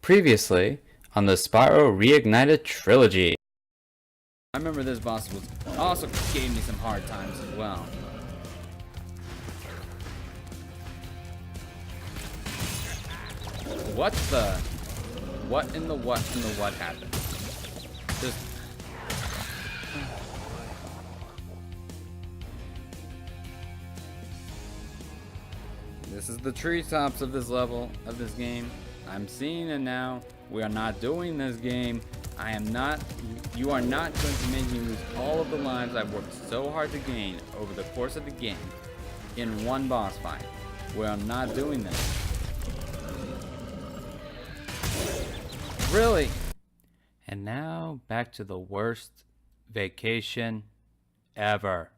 Previously on the Spyro Reignited trilogy. I remember this boss also gave me some hard times as well. What in the what happened? Just this is the treetops of this level of this game. I'm seeing it now. We are not doing this game. You are not going to make me lose all of the lives I've worked so hard to gain over the course of the game in one boss fight. We are not doing this. Really? And now back to the worst vacation ever.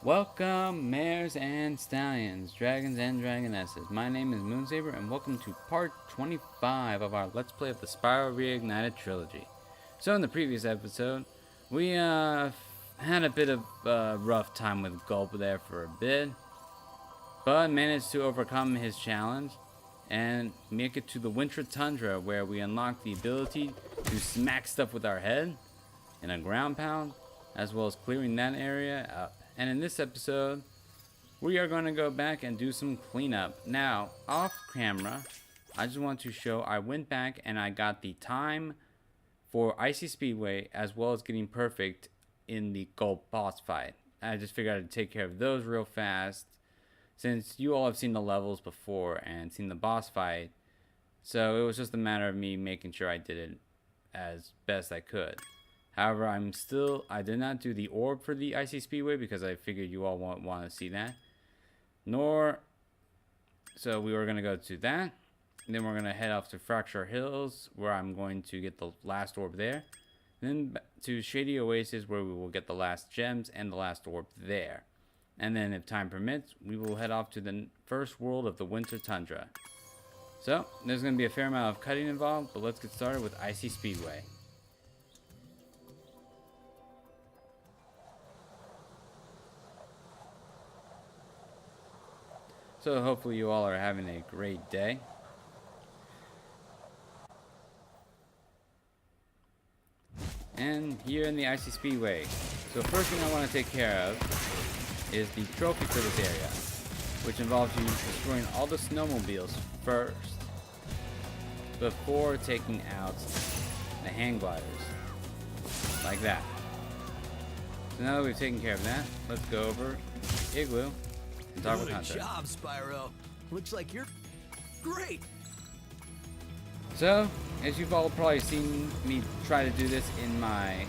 Welcome, mares and stallions, dragons and dragonesses. My name is Moonsaber, and welcome to part 25 of our Let's Play of the Spyro Reignited trilogy. So in the previous episode, we had a bit of a rough time with Gulp there for a bit, but managed to overcome his challenge and make it to the Winter Tundra, where we unlock the ability to smack stuff with our head in a ground pound, as well as clearing that area up. And in this episode, we are going to go back and do some cleanup. Now, off camera, I just want to show I went back and I got the time for Icy Speedway, as well as getting perfect in the Gulp boss fight. I just figured I'd take care of those real fast, since you all have seen the levels before and seen the boss fight. So it was just a matter of me making sure I did it as best I could. However, I did not do the orb for the Icy Speedway because I figured you all won't want to see that. So we were going to go to that. Then we're going to head off to Fracture Hills, where I'm going to get the last orb there. Then to Shady Oasis, where we will get the last gems and the last orb there. And then if time permits, we will head off to the first world of the Winter Tundra. So there's going to be a fair amount of cutting involved, but let's get started with Icy Speedway. So hopefully you all are having a great day. And here in the Icy Speedway. So first thing I want to take care of is the trophy for this area, which involves you destroying all the snowmobiles first before taking out the hang gliders. Like that. So now that we've taken care of that, let's go over Igloo. Good job, Spyro. Looks like you're great. So, as you've all probably seen me try to do this in the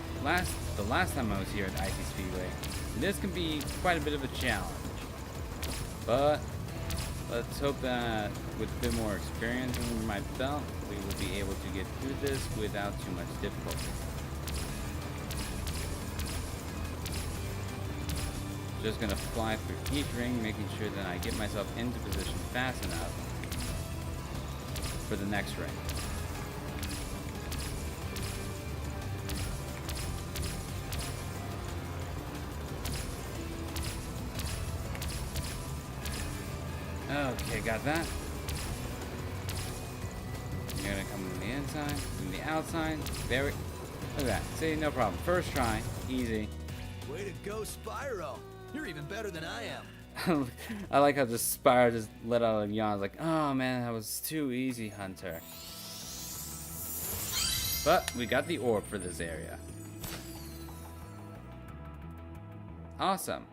last time I was here at Icy Speedway, this can be quite a bit of a challenge. But let's hope that with a bit more experience under my belt, we will be able to get through this without too much difficulty. Just gonna fly through each ring, making sure that I get myself into position fast enough for the next ring. Okay, got that. You're gonna come from the inside, from the outside. There we. Look at that. See, no problem. First try, easy. Way to go, Spyro. You're even better than I am. I like how the Spyro just let out a yawn. Like, oh man, that was too easy, Hunter. But we got the orb for this area. Awesome.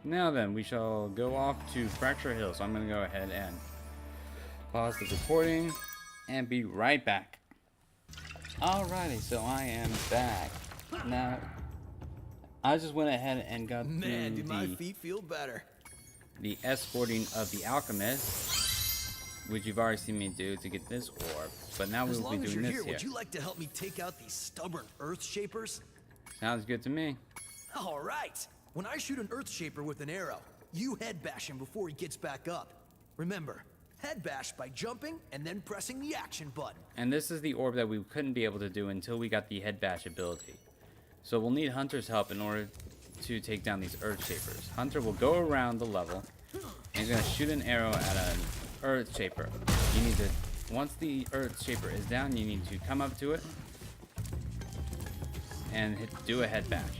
Now then, we shall go off to Fracture Hill. So I'm going to go ahead and pause the recording and be right back. Alrighty, so I am back. Now, I just went ahead and got Man, do my feet feel better. The escorting of the alchemist, which you've already seen me do to get this orb. But now we will be doing this here. Would you like to help me take out these stubborn Earth Shapers? Sounds good to me. All right. When I shoot an Earth Shaper with an arrow, you head bash him before he gets back up. Remember, head bash by jumping and then pressing the action button. And this is the orb that we couldn't be able to do until we got the head bash ability. So we'll need Hunter's help in order to take down these Earth Shapers. Hunter will go around the level and he's going to shoot an arrow at an Earth Shaper. You need to once the Earth Shaper is down, you need to come up to it and do a head bash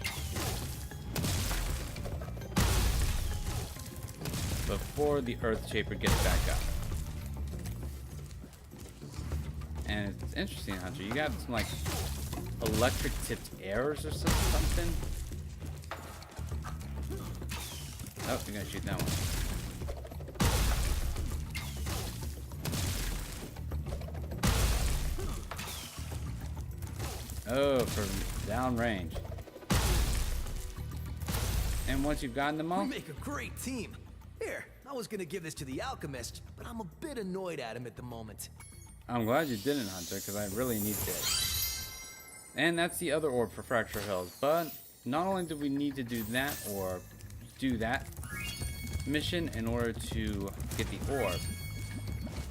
before the Earth Shaper gets back up. And it's interesting, Hunter. You got some like electric tipped arrows or something. Oh, you're gonna shoot that one. Oh, for down range. And once you've gotten them all, We make a great team. Here, I was gonna give this to the alchemist, but I'm a bit annoyed at him at the moment. I'm glad you didn't, Hunter, because I really need this. And that's the other orb for Fracture Hills. But not only do we need to do that orb, do that mission in order to get the orb,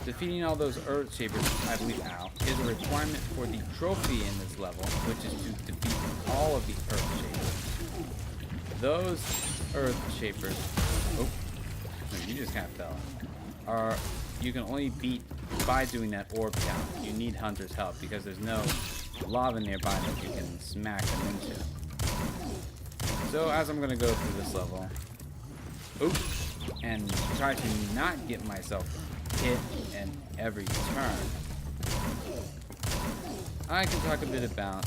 defeating all those Earth Shapers, I believe, is a requirement for the trophy in this level, which is to defeat all of the Earth Shapers. Those Earth Shapers, oh, no, you just kind of fell, you can only beat by doing that orb count. You need Hunter's help because there's no lava nearby that you can smack them into. So as I'm gonna go through this level, and try to not get myself hit in every turn, I can talk a bit about,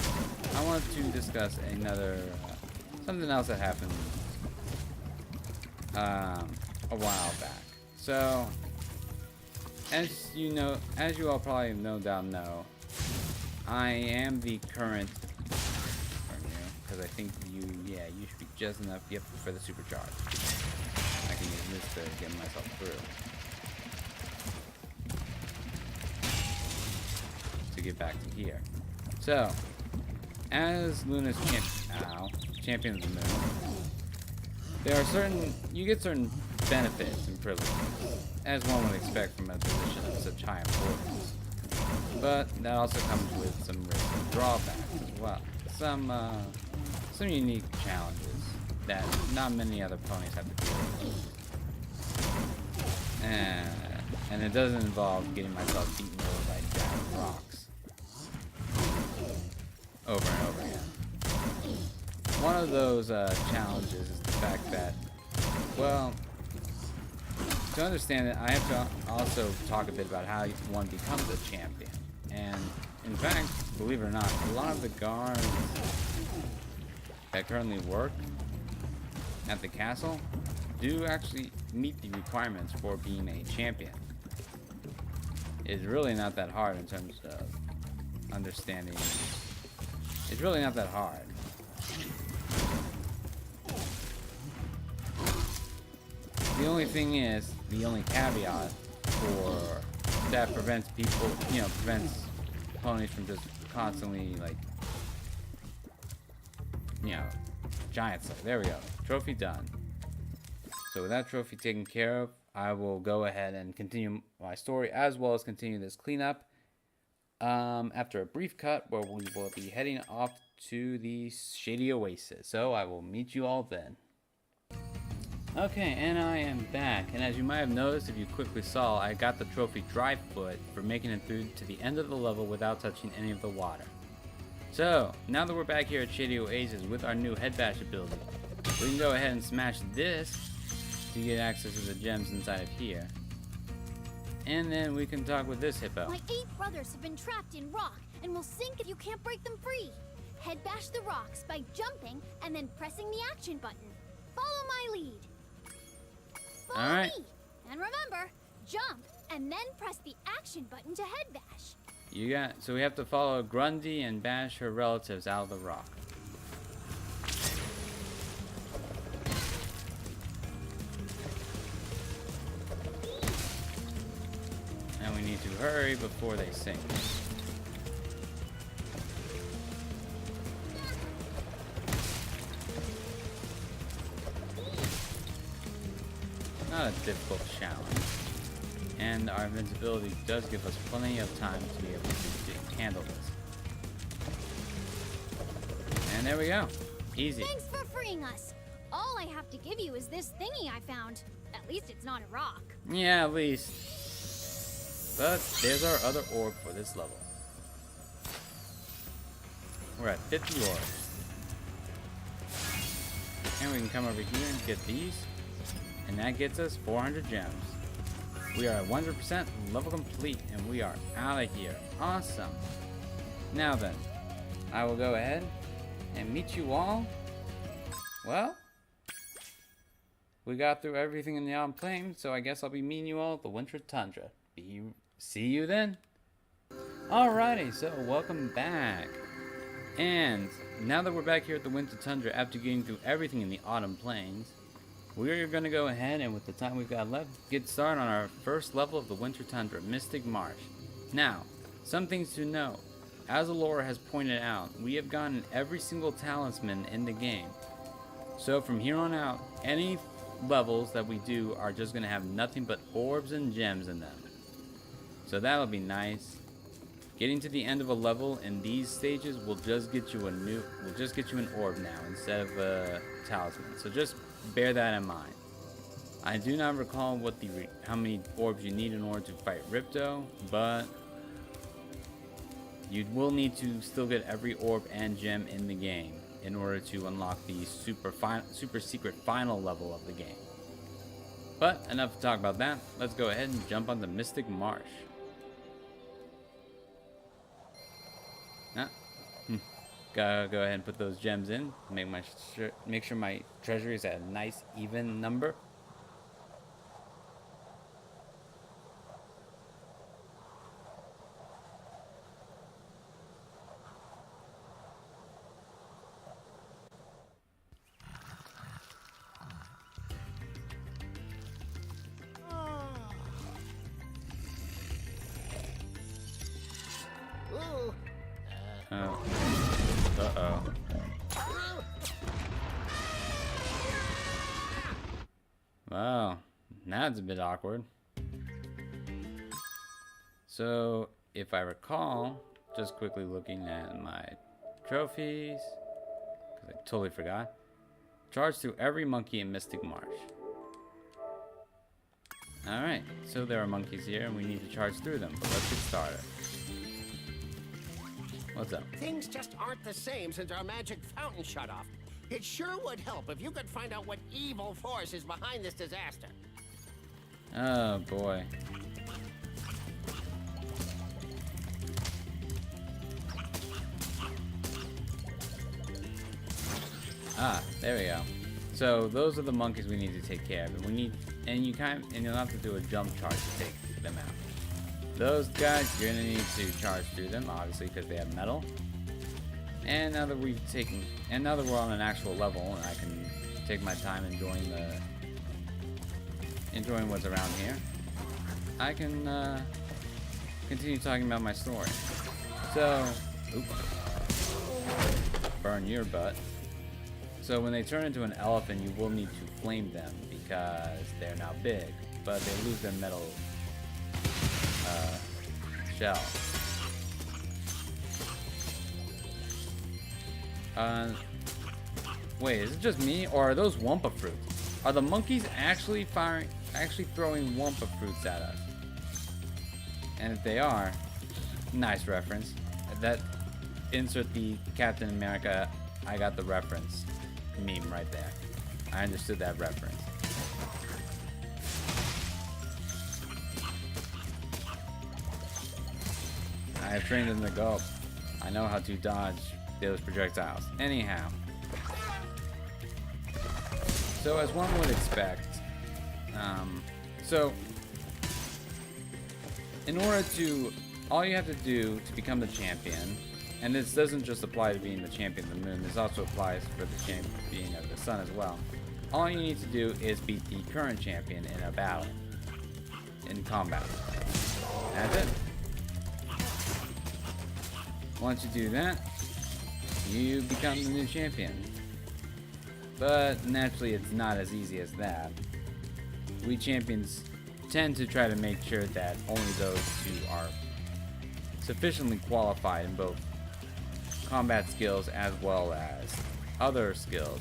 I want to discuss another, something else that happened a while back. So, as you know, as you all probably no doubt know, I am the current, because I think you should be just enough, yep, for the supercharge. I can use this to get myself through. To get back to here. So, as Luna's champion of the moon, there are you get certain benefits and privileges, as one would expect from a position of such high importance. But that also comes with some risks and drawbacks as well. Some unique challenges that not many other ponies have to deal with. And it doesn't involve getting myself beaten over by giant rocks over and over again. One of those challenges is the fact that, well, to understand it, I have to also talk a bit about how one becomes a champion. And in fact, believe it or not, a lot of the guards that currently work at the castle do actually meet the requirements for being a champion. It's really not that hard in terms of understanding. It's really not that hard. The only thing is, the only caveat for that prevents people, prevents ponies from just constantly, like, giant stuff. There we go. Trophy done. So with that trophy taken care of, I will go ahead and continue my story as well as continue this cleanup. After a brief cut where we will be heading off to the Shady Oasis. So I will meet you all then. Okay, and I am back, and as you might have noticed if you quickly saw, I got the trophy Dry Foot for making it through to the end of the level without touching any of the water. So, now that we're back here at Shady Oasis with our new Head Bash ability, we can go ahead and smash this to get access to the gems inside of here. And then we can talk with this hippo. My 8 brothers have been trapped in rock and will sink if you can't break them free. Head bash the rocks by jumping and then pressing the action button. Follow my lead. Follow Alright. me. And remember, jump and then press the action button to head bash. So we have to follow Grundy and bash her relatives out of the rock. And we need to hurry before they sink. Not a difficult challenge. And our invincibility does give us plenty of time to be able to handle this. And there we go. Easy. Thanks for freeing us. All I have to give you is this thingy I found. At least it's not a rock. Yeah, at least. But there's our other orb for this level. We're at 50 orbs. And we can come over here and get these. And that gets us 400 gems. We are at 100% level complete and we are out of here. Awesome. Now then, I will go ahead and meet you all. Well, we got through everything in the Autumn Plains, so I guess I'll be meeting you all at the Winter Tundra. See you then. Alrighty, so welcome back. And now that we're back here at the Winter Tundra after getting through everything in the Autumn Plains, we're going to go ahead and with the time we've got left, get started on our first level of the Winter Tundra, Mystic Marsh. Now, some things to know. As Alora has pointed out, we have gotten every single talisman in the game. So from here on out, any levels that we do are just going to have nothing but orbs and gems in them. So that'll be nice. Getting to the end of a level in these stages will just get you an orb now instead of a talisman. So just bear that in mind. I do not recall how many orbs you need in order to fight Ripto, but you will need to still get every orb and gem in the game in order to unlock the super secret final level of the game. But enough to talk about that. Let's go ahead and jump on the Mystic Marsh. Gotta go ahead and put those gems in. Make sure my treasury is at a nice even number. Uh-oh. Wow, that's a bit awkward. So, if I recall, just quickly looking at my trophies, because I totally forgot, charge through every monkey in Mystic Marsh. Alright, so there are monkeys here and we need to charge through them, but let's get started. What's up? Things just aren't the same since our magic fountain shut off. It sure would help if you could find out what evil force is behind this disaster. Oh boy. Ah, there we go. So those are the monkeys we need to take care of. And you'll have to do a jump charge to take them out. Those guys, you're gonna need to charge through them, obviously, because they have metal. And now that we're on an actual level, and I can take my time enjoying what's around here, I can continue talking about my story. So, burn your butt. So when they turn into an elephant, you will need to flame them because they're now big, but they lose their metal shell. Wait, is it just me, or are those Wumpa fruits? Are the monkeys actually throwing Wumpa fruits at us? And if they are, nice reference. That insert the Captain America, I got the reference meme right there. I understood that reference. I have trained in the gulp. I know how to dodge those projectiles. Anyhow. So as one would expect, in order to, all you have to do to become the champion, and this doesn't just apply to being the champion of the moon, this also applies for the champion of the sun as well. All you need to do is beat the current champion in a battle, in combat. That's it. Once you do that, you become the new champion. But naturally, it's not as easy as that. We champions tend to try to make sure that only those who are sufficiently qualified in both combat skills as well as other skills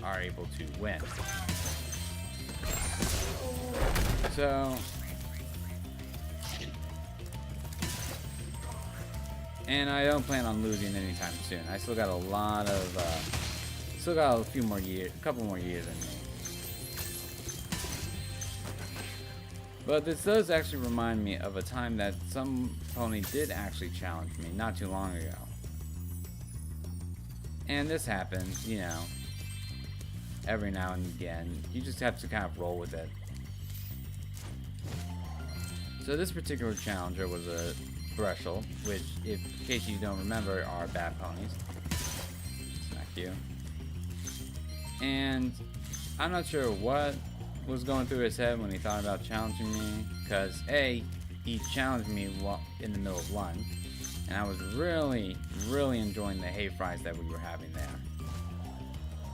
are able to win. And I don't plan on losing anytime soon. I still got a lot of, still got a few more years, a couple more years in me. But this does actually remind me of a time that some pony did actually challenge me not too long ago. And this happens, you know, every now and again. You just have to kind of roll with it. So this particular challenger was a threshold, which, in case you don't remember, are bad ponies. Smack you. And I'm not sure what was going through his head when he thought about challenging me, because A, he challenged me in the middle of lunch, and I was really enjoying the hay fries that we were having there.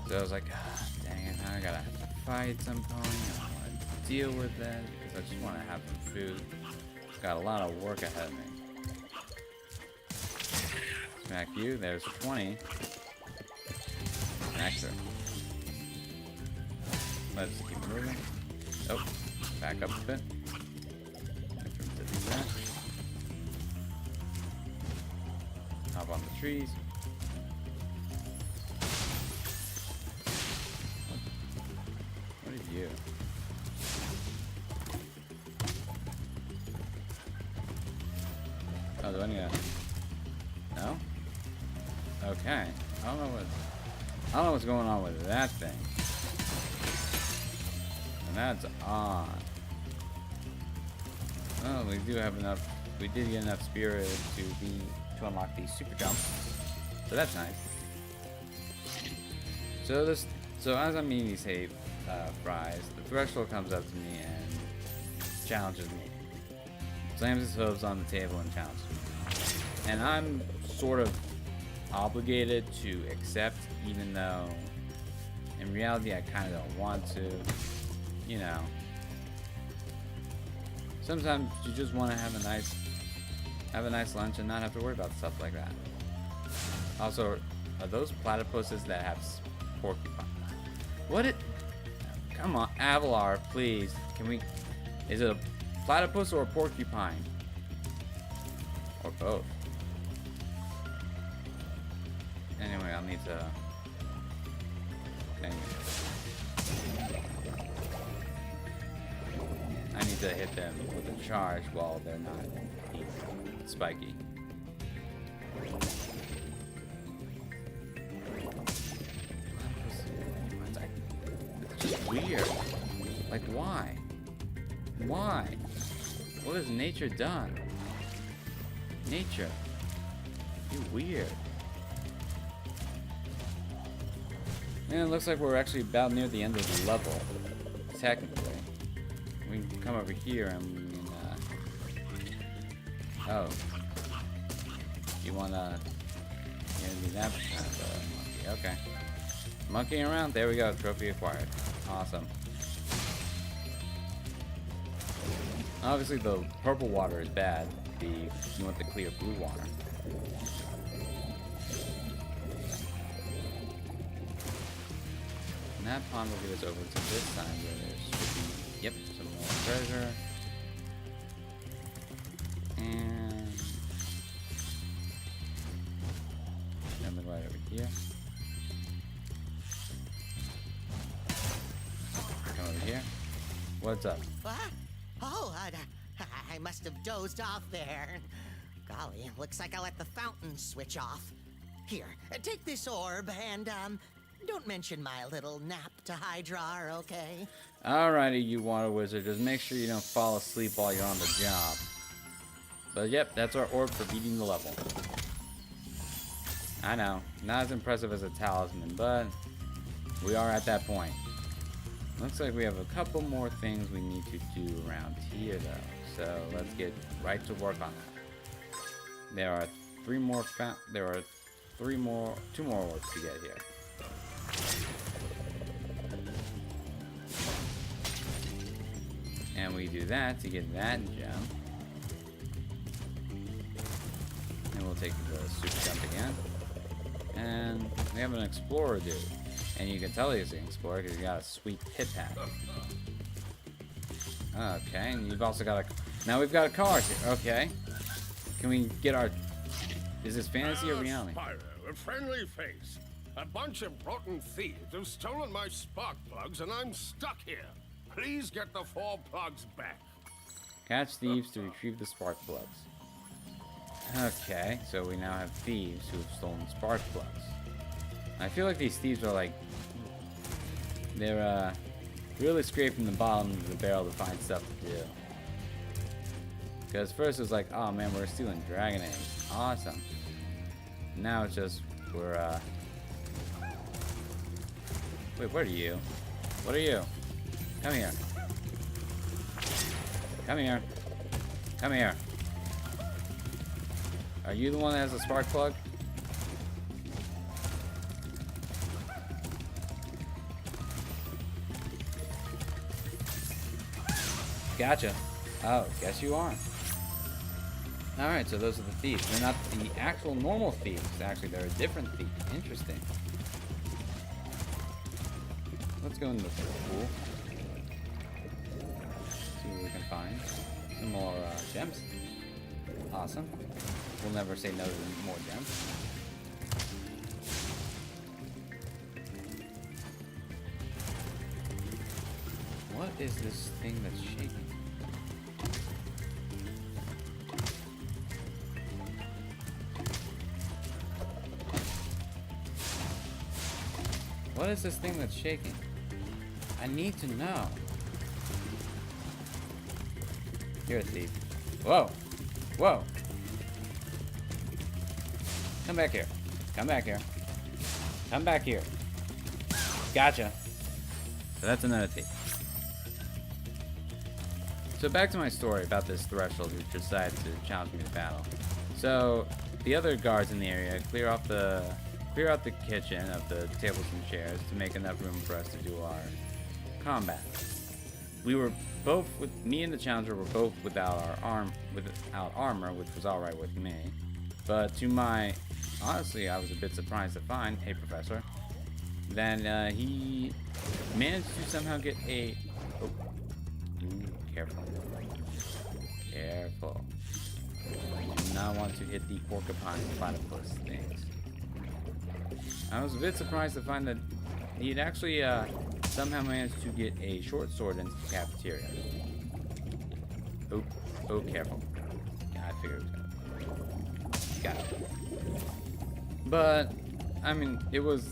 So I was like, ah, dang it, now I gotta have to fight some pony. I don't want to deal with that because I just want to have some food. Got a lot of work ahead of me. Smack you. There's 20. Smack her. Let's keep moving. Oh, back up a bit. Hop on the trees. What are you? Oh, do I need to... No? Okay. I don't know what's going on with that thing. And that's odd. Oh, we do have enough. We did get enough spirit to unlock the super jump. So that's nice. So as I'm eating these hay fries, the threshold comes up to me and challenges me. Slams his hooves on the table and challenges me. And I'm sort of obligated to accept, even though in reality I kind of don't want to. You know, sometimes you just want to have a nice lunch and not have to worry about stuff like that. Also, are those platypuses that have porcupine? What it? Come on, Avalar, please. Can we? Is it a platypus or a porcupine? Or both? Anyway, I'll need to. Anyway. I need to hit them with a charge while they're not spiky. It's just weird. Like, why? Why? What has nature done? Nature. You're weird. And it looks like we're actually about near the end of the level. Technically. We can come over here and we can, oh. You wanna be that kind of a monkey. Okay. Monkeying around, there we go, trophy acquired. Awesome. Obviously the purple water is bad. You want the clear blue water. And that pond will get us over to this side where there should be, yep, some more treasure. And coming right over here. Come over here. What's up? What? Oh, I must have dozed off there. Golly, looks like I let the fountain switch off. Here, take this orb and, don't mention my little nap to Hydra, okay? Alrighty, you water wizard. Just make sure you don't fall asleep while you're on the job. But yep, that's our orb for beating the level. I know, not as impressive as a talisman, but we are at that point. Looks like we have a couple more things we need to do around here, though. So let's get right to work on that. There are two more orbs to get here. And we do that to get that gem. And we'll take the super jump again. And we have an explorer dude. And you can tell he's an explorer because he got a sweet pit hat. Okay, and you've also got a... Now we've got a car here. Okay. Can we get our... Is this fantasy or reality? Spyro, a friendly face. A bunch of rotten thieves have stolen my spark plugs and I'm stuck here. Please get the 4 plugs back. Catch thieves to retrieve the spark plugs. Okay, so we now have thieves who have stolen spark plugs. I feel like these thieves are like... They're, really scraping the bottom of the barrel to find stuff to do. Because first it was like, oh man, we're stealing dragon eggs. Awesome. Now it's just, we're, Wait, what are you? What are you? Come here. Come here. Come here. Are you the one that has a spark plug? Gotcha. Oh, guess you are. Alright, so those are the thieves. They're not the actual normal thieves. Actually, they're a different thief. Interesting. Let's go into the pool. See what we can find. Some more gems. Awesome. We'll never say no to more gems. What is this thing that's shaking? What is this thing that's shaking? I need to know. You're a thief. Whoa! Whoa! Come back here. Come back here. Come back here. Gotcha. So that's another thief. So back to my story about this threshold who decided to challenge me to battle. So the other guards in the area clear out the kitchen of the tables and chairs to make enough room for us to do our combat. We were both me and the challenger were both without armor, which was all right with me. But to my honestly, I was a bit surprised to find, hey professor, then he managed to somehow get a. Oh, careful. Careful. You do not want to hit the porcupine platypus things. I was a bit surprised to find that he'd actually somehow managed to get a short sword into the cafeteria. Oh, careful. Yeah, I figured it was gonna. Gotcha. But, I mean, there was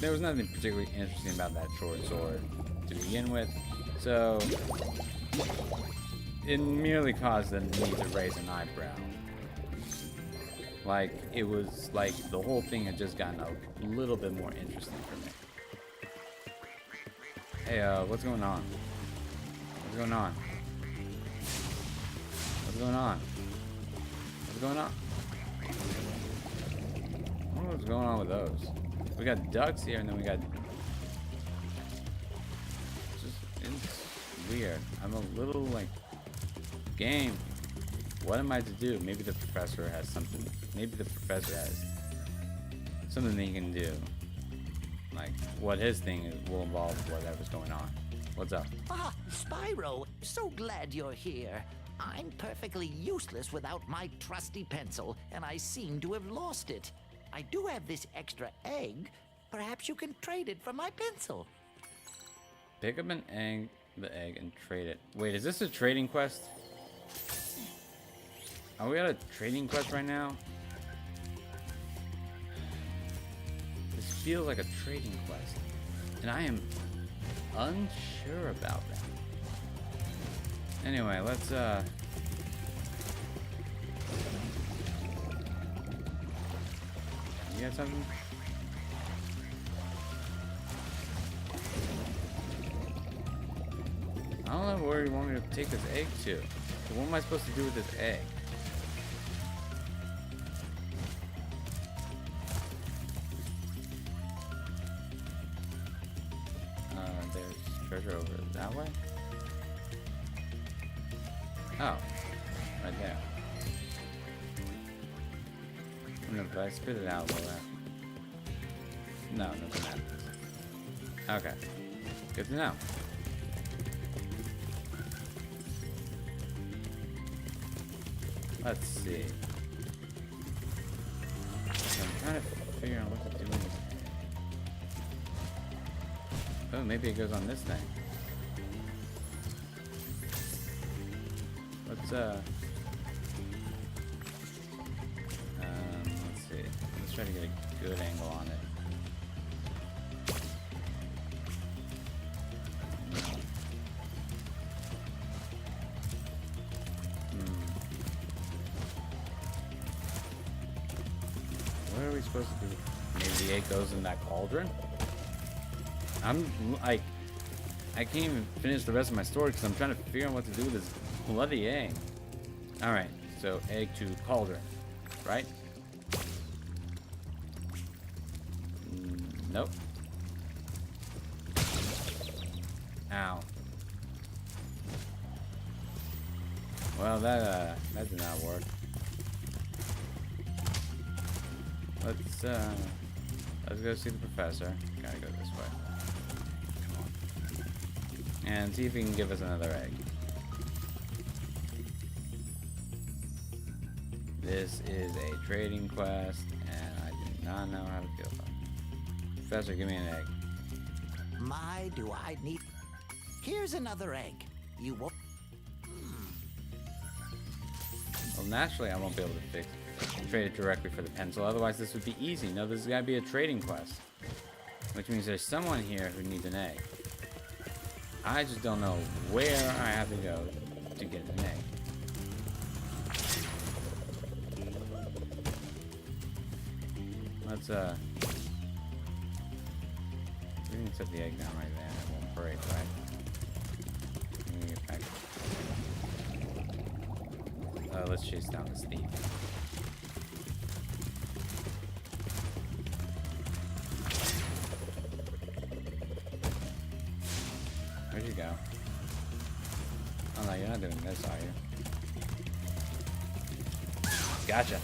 nothing particularly interesting about that short sword to begin with, so it merely caused me to raise an eyebrow. Like, it was like the whole thing had just gotten a little bit more interesting for me. Hey, what's going on? What's going on? What's going on? What's going on? I don't know what's going on with those. We got ducks here, and then we got... It's weird. I'm a little, like... Game. What am I to do? Maybe the professor has something. Maybe the professor has something that he can do. Like, what his thing is will involve whatever's going on. What's up? Ah, Spyro, so glad you're here. I'm perfectly useless without my trusty pencil, and I seem to have lost it. I do have this extra egg. Perhaps you can trade it for my pencil. Pick up the egg, and trade it. Wait, is this a trading quest? Are we at a trading quest right now? This feels like a trading quest, and I am unsure about that. Anyway, let's you got something? I don't know where you want me to take this egg to. So what am I supposed to do with this egg? There's treasure over that way? Oh, right there. I don't know if I spit it out, will that? No, nothing happens. Okay, good to know. Let's see. trying to figure out what to do with this. Oh, maybe it goes on this thing. Let's see. Let's try to get a good angle on it. What are we supposed to do? Maybe the egg goes in that cauldron? I'm like, I can't even finish the rest of my story because I'm trying to figure out what to do with this bloody egg. Alright, so egg to cauldron, right? Nope. Ow. Well, that did not work. Let's go see the professor. Gotta go this way. Come on. And see if he can give us another egg. This is a trading quest, and I do not know how to feel about it. Professor, give me an egg. My, do I need... Here's another egg. You won't... Well, naturally, I won't be able to trade it directly for the pencil. Otherwise, this would be easy. No, this has got to be a trading quest. Which means there's someone here who needs an egg. I just don't know where I have to go to get an egg. Let's, we can set the egg down right there. It won't break, right? Let me get back. Let's chase down this thief. Where'd you go? Oh no, you're not doing this, are you? Gotcha.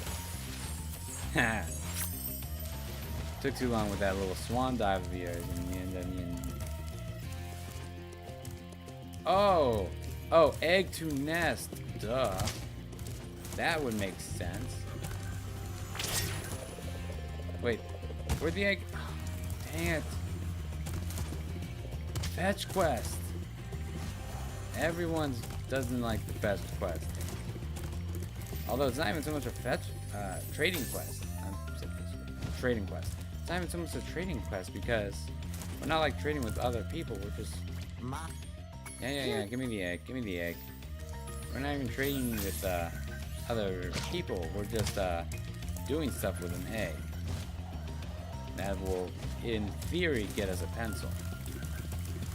Took too long with that little swan dive of yours, and you end up being... Oh! Oh, egg to nest. Duh. That would make sense. Wait, where'd the egg? Oh, dang it. Fetch quest. Everyone doesn't like the fetch quest. Although it's not even so much a fetch trading quest. Trading quest. It's not even so much a trading quest because we're not like trading with other people. We're just... Yeah. Give me the egg. Give me the egg. We're not even trading with other people. We're just doing stuff with an egg. That will, in theory, get us a pencil.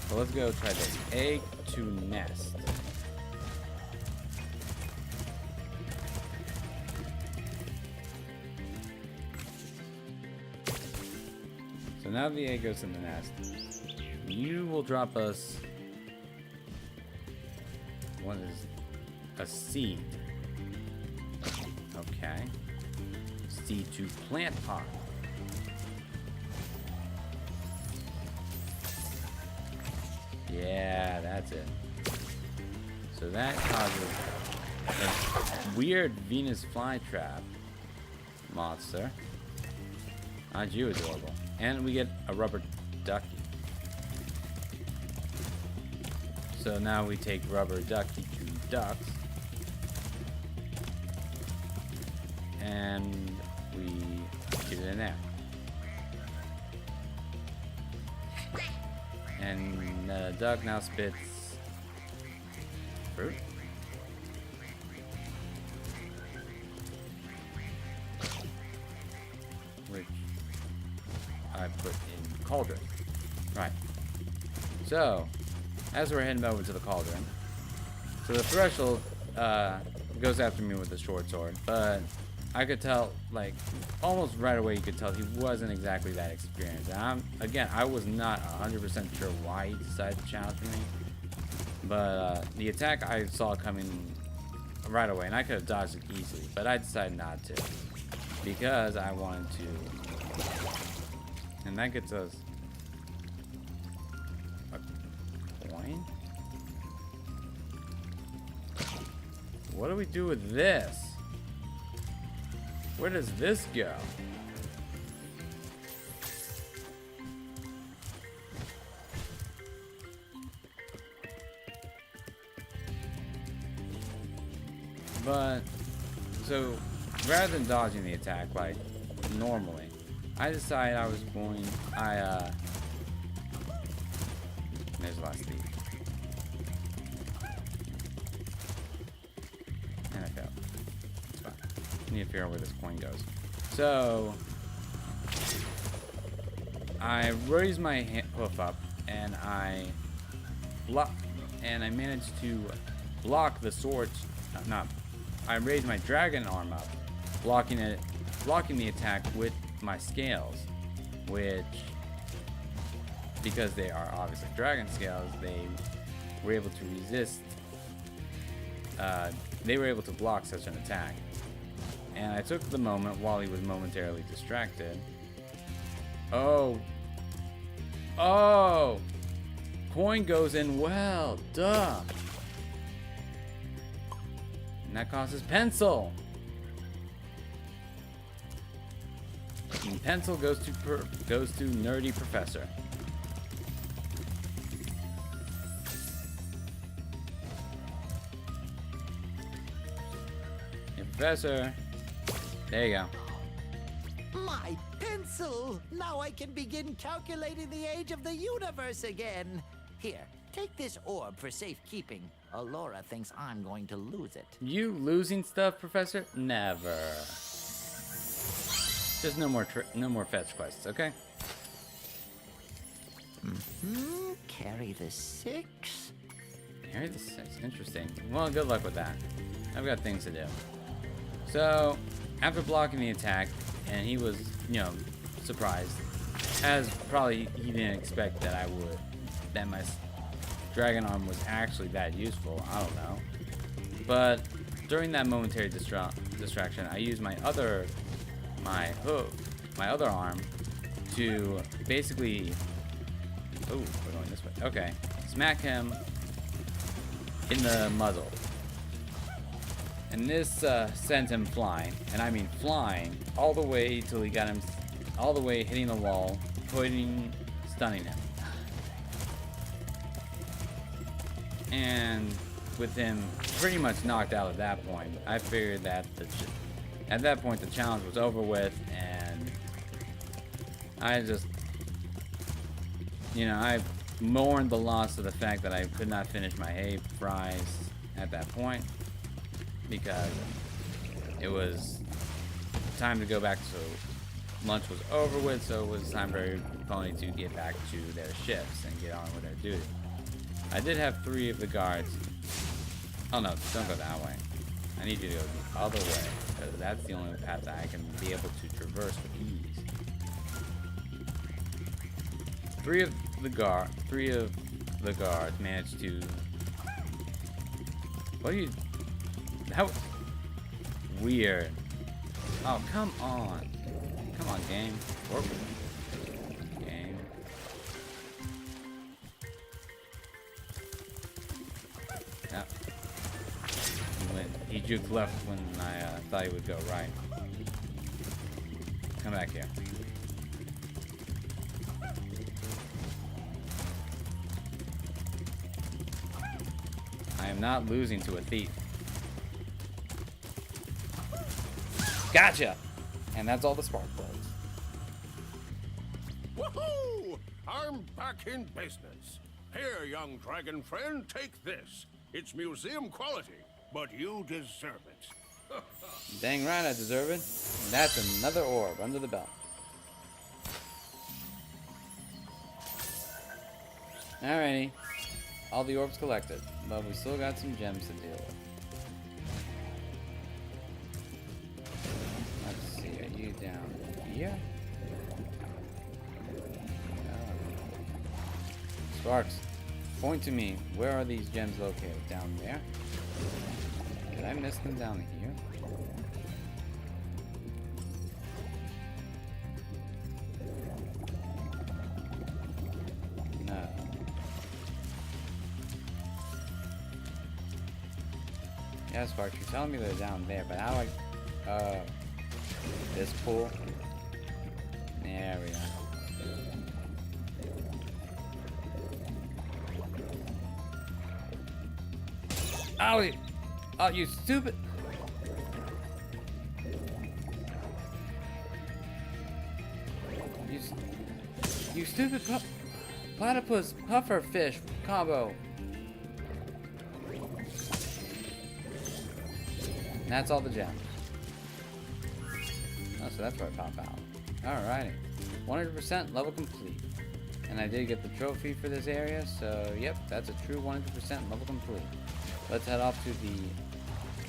So let's go try this. Egg to nest. So now the egg goes in the nest. You will drop us... What is... A seed. Okay. Seed to plant pot. Yeah, that's it. So that causes a weird Venus flytrap monster. Aren't you adorable? And we get a rubber ducky. So now we take rubber ducky to ducks. And we get it in there. And the duck now spits fruit. Which I put in cauldron. Right. So, as we're heading over to the cauldron, so the threshold goes after me with the short sword, but I could tell, like, almost right away you could tell he wasn't exactly that experienced. And again, I was not 100% sure why he decided to challenge me. But the attack I saw coming right away, and I could have dodged it easily, but I decided not to. Because I wanted to. And that gets us a coin? What do we do with this? Where does this go? But, so, rather than dodging the attack like normally, I decided I was going, there's the last thief. And I failed. It's fine. I need to figure out where this coin goes. So, I raise my hoof up, and I managed to block the sword. I raised my dragon arm up, blocking the attack with my scales, which, because they are obviously dragon scales, they were able to resist. They were able to block such an attack, and I took the moment while he was momentarily distracted. Oh, coin goes in well, duh. And that causes pencil. And pencil goes to nerdy professor. Hey, professor. There you go. My pencil! Now I can begin calculating the age of the universe again. Here, take this orb for safekeeping. Allura thinks I'm going to lose it. You losing stuff, Professor? Never. Just no more fetch quests, okay? Carry the 6. Carry the 6. Interesting. Well, good luck with that. I've got things to do. So, after blocking the attack, and he was, surprised, as probably he didn't expect that that my dragon arm was actually that useful. I don't know. But during that momentary distraction, I used my other arm to basically, oh, we're going this way. Okay, smack him in the muzzle, and this sent him flying, and I mean flying all the way till he got him, all the way hitting the wall, stunning him. And with him pretty much knocked out at that point, I figured that at that point the challenge was over with, and I just, I mourned the loss of the fact that I could not finish my hay fries at that point, because it was time to go back, so lunch was over with, so it was time for everybody to get back to their shifts and get on with their duty. I did have 3 of the guards. Oh no, don't go that way. I need you to go the other way, because that's the only path that I can be able to traverse with ease. 3 of the guards managed to. What are you? How weird. Oh, come on. Come on, game. Work with me. Game. Yep. He juked left when I thought he would go right. Come back here. I am not losing to a thief. Gotcha! And that's all the spark plugs. Woohoo! I'm back in business. Here, young dragon friend, take this. It's museum quality, but you deserve it. Dang right I deserve it. And that's another orb under the belt. Alrighty. All the orbs collected, but we still got some gems to deal with. Let's see, are you down here? Sparks, point to me. Where are these gems located? Down there? Did I miss them down here? No. Yeah, Sparks, you're telling me they're down there, but how this pool? There we go. Oh, you stupid! You stupid platypus puffer fish combo. And that's all the gems. Oh, so that's where I pop out. Alrighty. 100% level complete. And I did get the trophy for this area, so yep, that's a true 100% level complete. Let's head off to the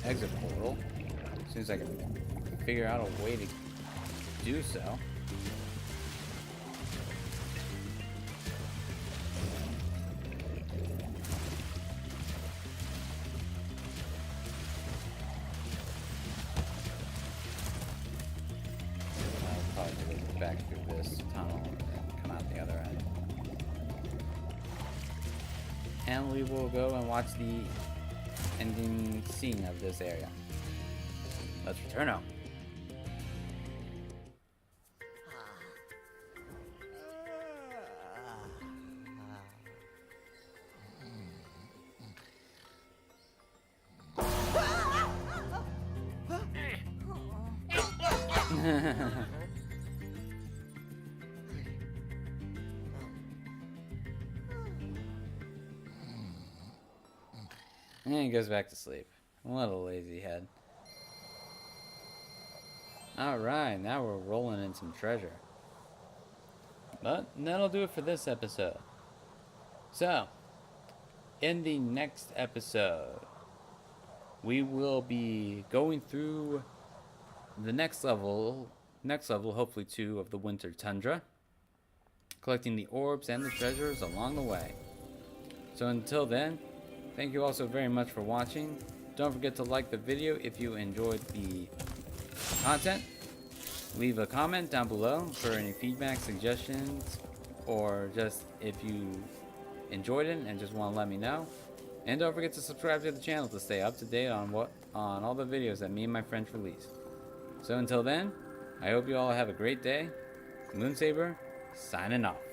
exit portal. As soon as I can figure out a way to do so. I'll probably go back through this tunnel and come out the other end. And we will go and watch the ending scene of this area. Let's return home. And he goes back to sleep. What a lazy head. Alright, now we're rolling in some treasure. But that'll do it for this episode. So, in the next episode, we will be going through the next level hopefully 2 of the Winter Tundra, collecting the orbs and the treasures along the way. So until then, thank you all so very much for watching. Don't forget to like the video if you enjoyed the content. Leave a comment down below for any feedback, suggestions, or just if you enjoyed it and just want to let me know. And don't forget to subscribe to the channel to stay up to date on all the videos that me and my friends release. So until then, I hope you all have a great day. Moonsaber, signing off.